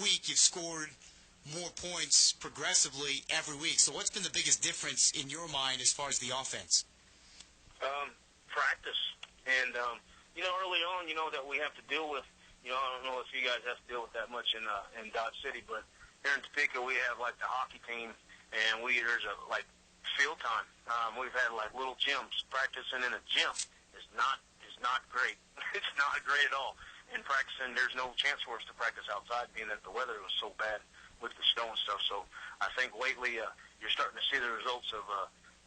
week you've scored more points progressively every week. So what's been the biggest difference in your mind as far as the offense? Practice. And, early on, that we have to deal with, I don't know if you guys have to deal with that much in Dodge City, but here in Topeka we have, like, the hockey team, and there's field time. We've had, like, little gyms. Practicing in a gym is not great. It's not great at all. And practicing, there's no chance for us to practice outside, being that the weather was so bad with the snow and stuff. So I think lately you're starting to see the results of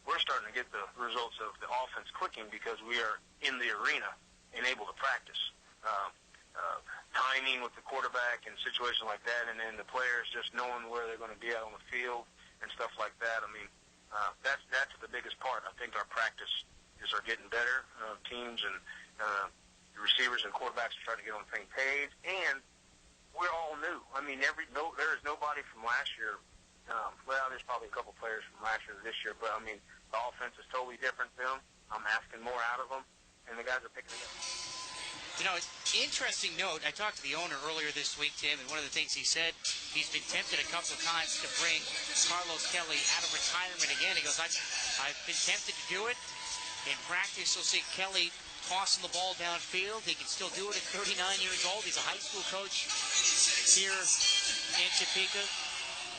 we're starting to get the results of the offense clicking because we are in the arena and able to practice. Timing with the quarterback and situations like that, and then the players just knowing where they're going to be out on the field and stuff like that. I mean, that's the biggest part. I think our practice are getting better. Teams and the receivers and quarterbacks are starting to get on the same page, and we're all new. I mean, there is nobody from last year. There's probably a couple players from last year to this year, but I mean, the offense is totally different to them. I'm asking more out of them, and the guys are picking it up. Interesting note, I talked to the owner earlier this week, Tim, and one of the things he said, he's been tempted a couple of times to bring Carlos Kelly out of retirement again. He goes, I've been tempted to do it. In practice, you'll see Kelly tossing the ball downfield. He can still do it at 39 years old. He's a high school coach here in Topeka.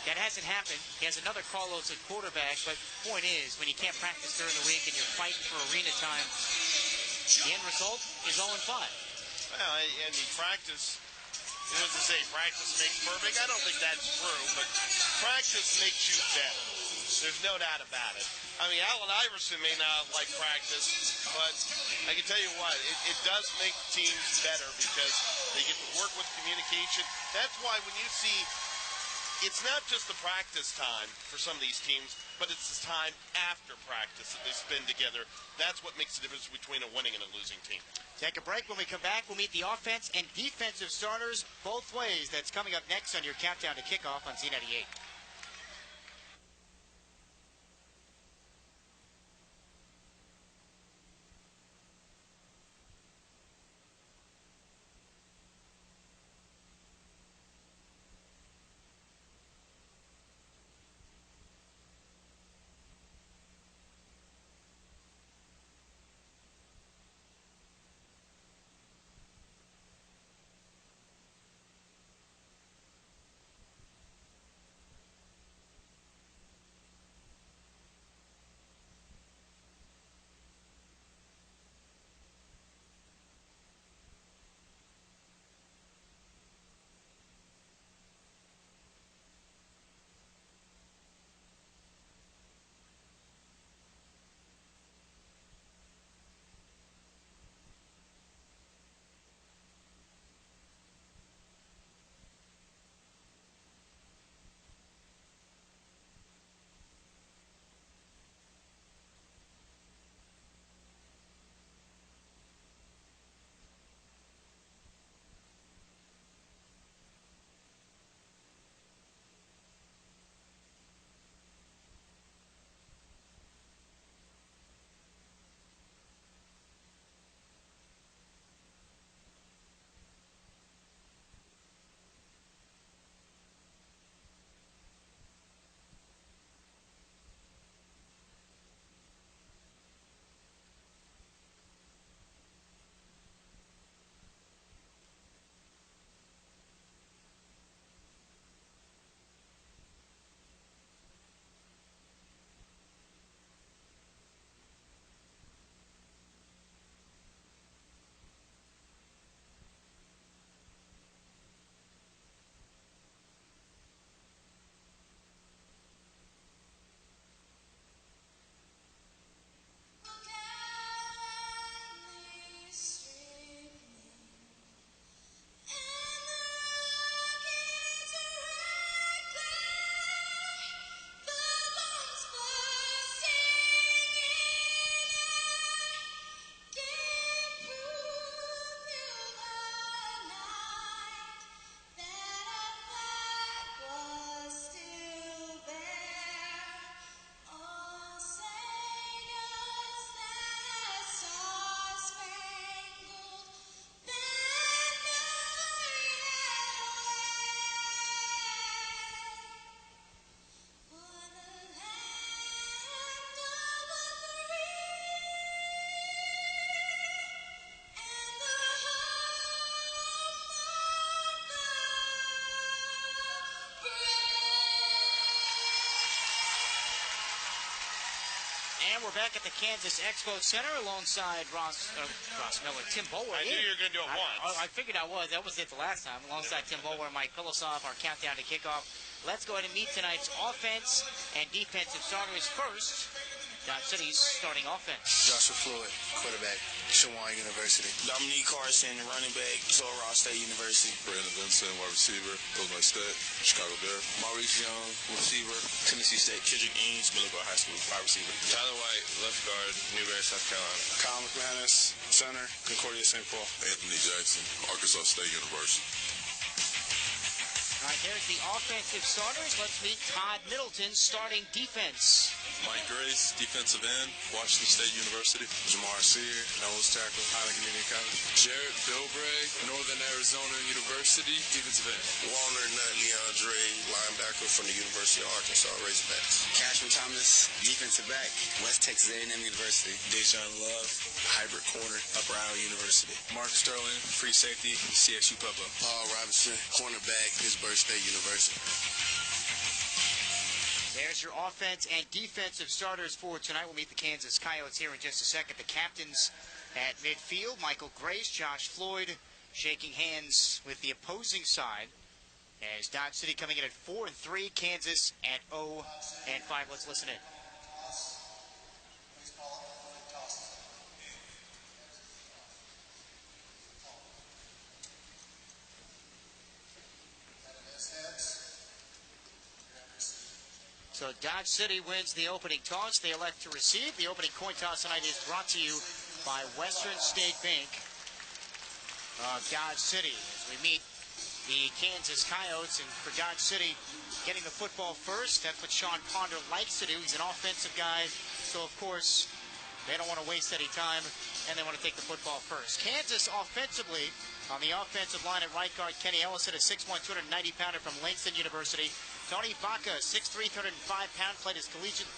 That hasn't happened. He has another Carlos at quarterback, but the point is, when you can't practice during the week and you're fighting for arena time, the end result is 0-5. Well, and you practice, to say practice makes perfect. I don't think that's true, but practice makes you better. There's no doubt about it. I mean, Allen Iverson may not like practice, but I can tell you what, it does make teams better because they get to work with communication. That's why when you see, it's not just the practice time for some of these teams, but it's the time after practice that they spend together. That's what makes the difference between a winning and a losing team. Take a break. When we come back, we'll meet the offense and defensive starters both ways. That's coming up next on your countdown to kickoff on Z98. And we're back at the Kansas Expo Center alongside Ross Miller, Tim Bower. I knew you were going to do it once. I figured I was. That was it the last time. Alongside Tim Bower and Mike Philosoph, our countdown to kickoff. Let's go ahead and meet tonight's offense and defensive starters first. Dodge City's starting offense. Joshua Floyd, quarterback, Shawan University. Dominique Carson, running back, Sullivan State University. Brandon Vincent, wide receiver, Illinois State, Chicago Bear. Maurice Young, receiver, Tennessee State. Kendrick Eames, Millibrook High School, wide receiver. Tyler White, left guard, Newberry, South Carolina. Kyle McManus, center, Concordia St. Paul. Anthony Jackson, Arkansas State University. All right, there's the offensive starters. Let's meet Todd Middleton starting defense. Mike Grace, defensive end, Washington State University. Jamar Sear, nose tackle, Highland Community College. Jared Bilbray, Northern Arizona University, defensive end. Walner Nut Leandre, linebacker from the University of Arkansas Razorbacks. Cashman Thomas, defensive back, West Texas A&M University. Dejon Love, hybrid corner, Upper Iowa University. Mark Sterling, free safety, CSU Pueblo. Paul Robinson, cornerback, Pittsburgh State University. There's your offense and defensive starters for tonight. We'll meet the Kansas Coyotes here in just a second. The captains at midfield, Michael Grace, Josh Floyd, shaking hands with the opposing side. As Dodge City coming in at 4-3, Kansas at 0-5. Let's listen in. So Dodge City wins the opening toss. They elect to receive. The opening coin toss tonight is brought to you by Western State Bank of Dodge City. As we meet the Kansas Coyotes, and for Dodge City, getting the football first. That's what Sean Ponder likes to do. He's an offensive guy, so of course they don't want to waste any time, and they want to take the football first. Kansas offensively, on the offensive line at right guard, Kenny Ellison, a 6'1", 290-pounder from Langston University. Tony Baca, 6'3", 205-pound, played his collegiate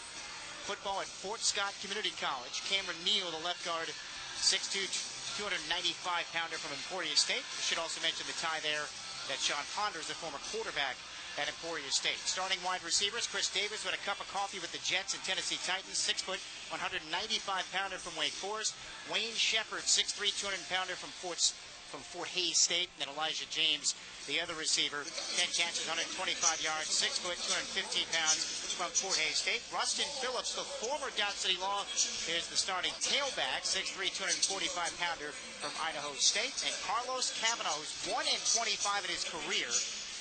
football at Fort Scott Community College. Cameron Neal, the left guard, 6'2", 295-pounder from Emporia State. We should also mention the tie there that Sean Ponder is a former quarterback at Emporia State. Starting wide receivers, Chris Davis with a cup of coffee with the Jets and Tennessee Titans, 6', 195-pounder from Wake Forest. Wayne Shepard, 6'3", 200-pounder from Fort Hays State. And then Elijah James, the other receiver, 10 catches, 125 yards, 6', 215 pounds from Fort Hays State. Rustin Phillips, the former Dodge City Law, is the starting tailback, 6'3", 245-pounder from Idaho State. And Carlos Cavanaugh, who's 1-25 in his career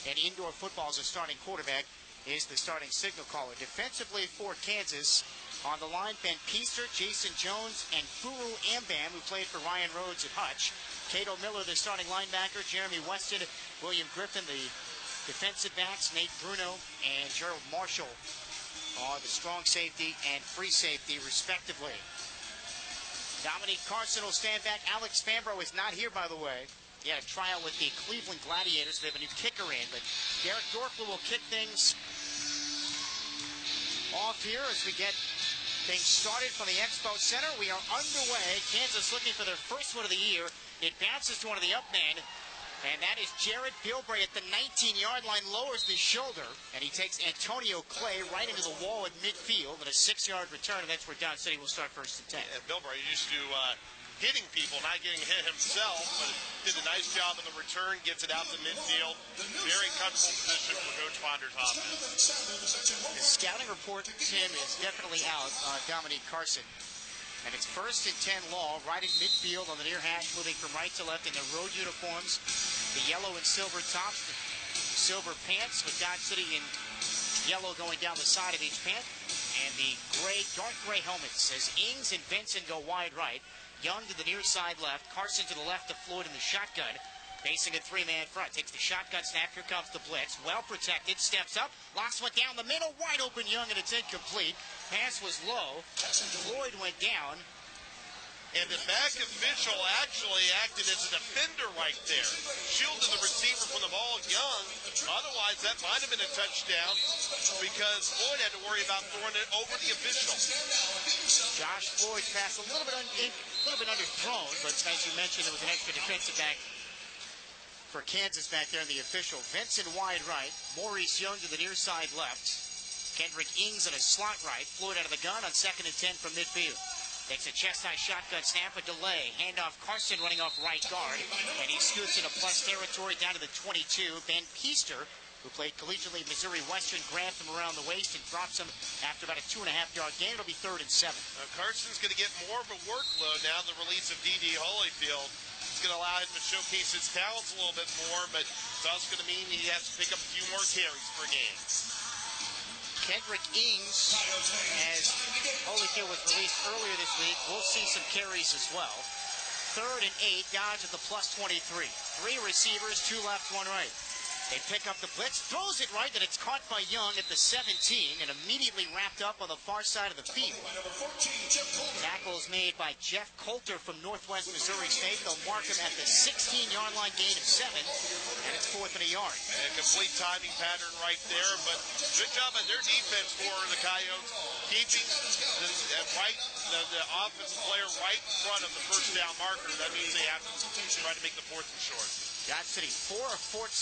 in indoor football as a starting quarterback, is the starting signal caller. Defensively for Kansas, on the line, Ben Peaster, Jason Jones, and Furu Ambam, who played for Ryan Rhodes at Hutch. Cato Miller, the starting linebacker. Jeremy Weston, William Griffin, the defensive backs. Nate Bruno and Gerald Marshall are the strong safety and free safety, respectively. Dominique Carson will stand back. Alex Fambro is not here, by the way. He had a tryout with the Cleveland Gladiators. They have a new kicker in, but Derek Dorfler will kick things off here as we get things started from the Expo Center. We are underway. Kansas looking for their first one of the year. It bounces to one of the up men, and that is Jared Bilbray at the 19-yard line, lowers the shoulder, and he takes Antonio Clay right into the wall at midfield, and a 6-yard return, and that's where Dodge City will start first and 10. And Bilbray used to hitting people, not getting hit himself, but did a nice job in the return, gets it out to midfield. Very comfortable position for Coach Ponder's offense. The scouting report, Tim, is definitely out on Dominique Carson. And it's first and 10 Law, right in midfield on the near hash, moving from right to left in the road uniforms, the yellow and silver tops, the silver pants with Dodge City in yellow going down the side of each pant, and the gray, dark gray helmets as Ings and Benson go wide right. Young to the near side left, Carson to the left of Floyd in the shotgun, facing a three-man front. Takes the shotgun snap, here comes the blitz. Well protected, steps up, locks one down the middle, wide open Young, and it's incomplete. Pass was low, Floyd went down. And the back official actually acted as a defender right there. Shielded the receiver from the ball, Young. Otherwise, that might have been a touchdown because Floyd had to worry about throwing it over the official. Josh Floyd's pass a little bit underthrown, but as you mentioned, there was an extra defensive back for Kansas back there in the official. Vincent wide right, Maurice Young to the near side left. Kendrick Ings on a slot right. Floyd out of the gun on 2nd and 10 from midfield. Takes a chest-high shotgun snap, a delay. Handoff Carson running off right guard. And he scoots into plus territory down to the 22. Van Peester, who played collegiately Missouri Western, grabs him around the waist and drops him after about a 2.5-yard gain. It'll be 3rd and 7. Carson's going to get more of a workload now, the release of D.D. Holyfield. It's going to allow him to showcase his talents a little bit more, but it's also going to mean he has to pick up a few more carries per game. Kendrick Ings, as Holyfield was released earlier this week, we'll see some carries as well. 3rd and 8, Dodge at the plus 23. 3 receivers, 2 left, 1 right. They pick up the blitz, throws it right, and it's caught by Young at the 17 and immediately wrapped up on the far side of the field. Tackle is made by Jeff Coulter from Northwest Missouri State. They'll mark him at the 16-yard line, gain of 7, and it's 4th and a yard. And a complete timing pattern right there, but good job on their defense for the Coyotes, keeping the offensive player right in front of the first down marker. That means they have to try to make the 4th and short. Dodge City 4 of 14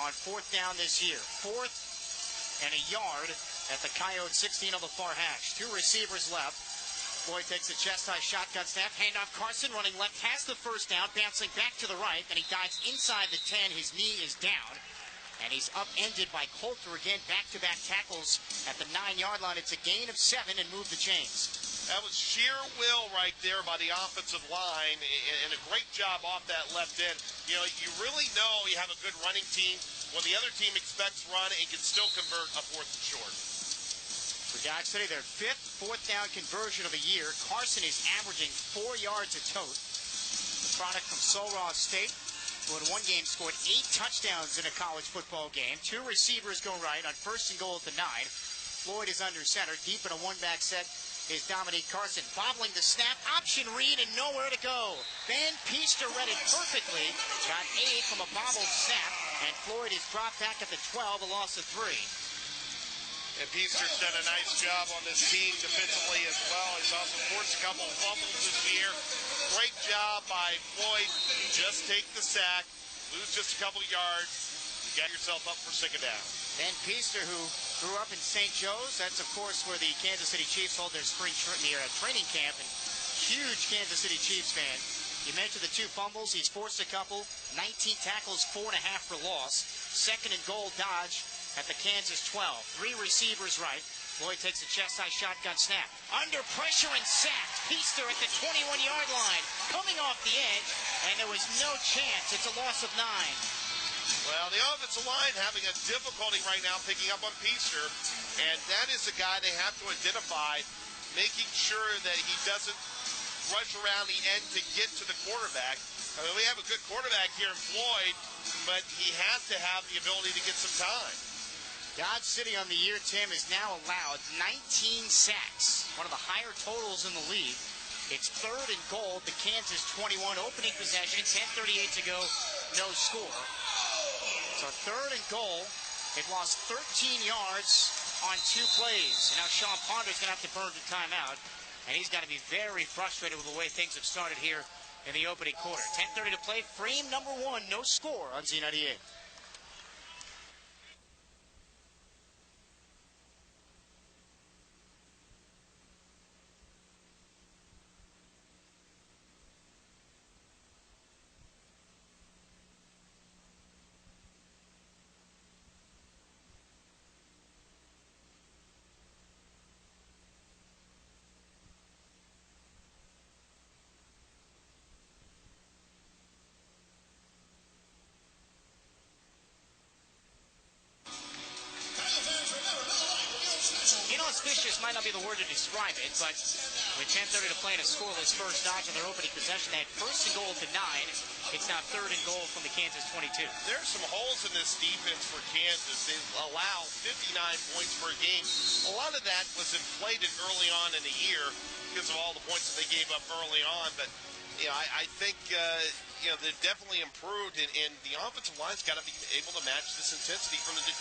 on 4th down this year. 4th and a yard at the Coyote 16 on the far hash. 2 receivers left. Floyd takes a chest-high shotgun snap. Handoff Carson running left, has the first down, bouncing back to the right. Then he dives inside the 10. His knee is down. And he's upended by Coulter again. Back-to-back tackles at the 9-yard line. It's a gain of 7 and move the chains. That was sheer will right there by the offensive line, and a great job off that left end. You know, you really know you have a good running team when the other team expects run and can still convert a 4th and short. For Dodge City, their 5th 4th down conversion of the year. Carson is averaging 4 yards a tote. The product from Sul Ross State, who in one game scored 8 touchdowns in a college football game. 2 receivers go right on 1st and goal at the 9. Floyd is under center, deep in a one-back set. Is Dominique Carson bobbling the snap, option read, and nowhere to go. Van Peester read it perfectly, got 8 from a bobbled snap, and Floyd is dropped back at the 12, a loss of 3. And Peester's done a nice job on this team defensively as well. He's also forced a couple of fumbles this year. Great job by Floyd. Just take the sack, lose just a couple yards, get yourself up for 2nd down. Van Peester, who grew up in St. Joe's, that's of course where the Kansas City Chiefs hold their spring training camp, and huge Kansas City Chiefs fan. You mentioned the 2 fumbles, he's forced a couple, 19 tackles, 4.5 for loss. 2nd and goal, Dodge at the Kansas 12. 3 receivers right. Floyd takes a chest-high shotgun snap. Under pressure and sacked. Peester at the 21-yard line, coming off the edge, and there was no chance. It's a loss of 9. Well, the offensive line having a difficulty right now picking up on Peester, and that is the guy they have to identify, making sure that he doesn't rush around the end to get to the quarterback. I mean, we have a good quarterback here in Floyd, but he has to have the ability to get some time. Dodge City on the year, Tim, is now allowed 19 sacks, one of the higher totals in the league. It's 3rd and goal, the Kansas 21, opening possession, 10:38 to go, no score. So 3rd and goal. They've lost 13 yards on 2 plays. And now Sean Ponder's going to have to burn the timeout. And he's got to be very frustrated with the way things have started here in the opening quarter. 10:30 to play. Frame number 1. No score on Z98. Inauspicious might not be the word to describe it, but with 10:30 to play in a scoreless first, Dodge on their opening possession, they had 1st and goal at the 9. It's now 3rd and goal from the Kansas 22. There's some holes in this defense for Kansas. They allow 59 points per game. A lot of that was inflated early on in the year because of all the points that they gave up early on. But you know, I think they've definitely improved, and the offensive line's got to be able to match this intensity from the defense.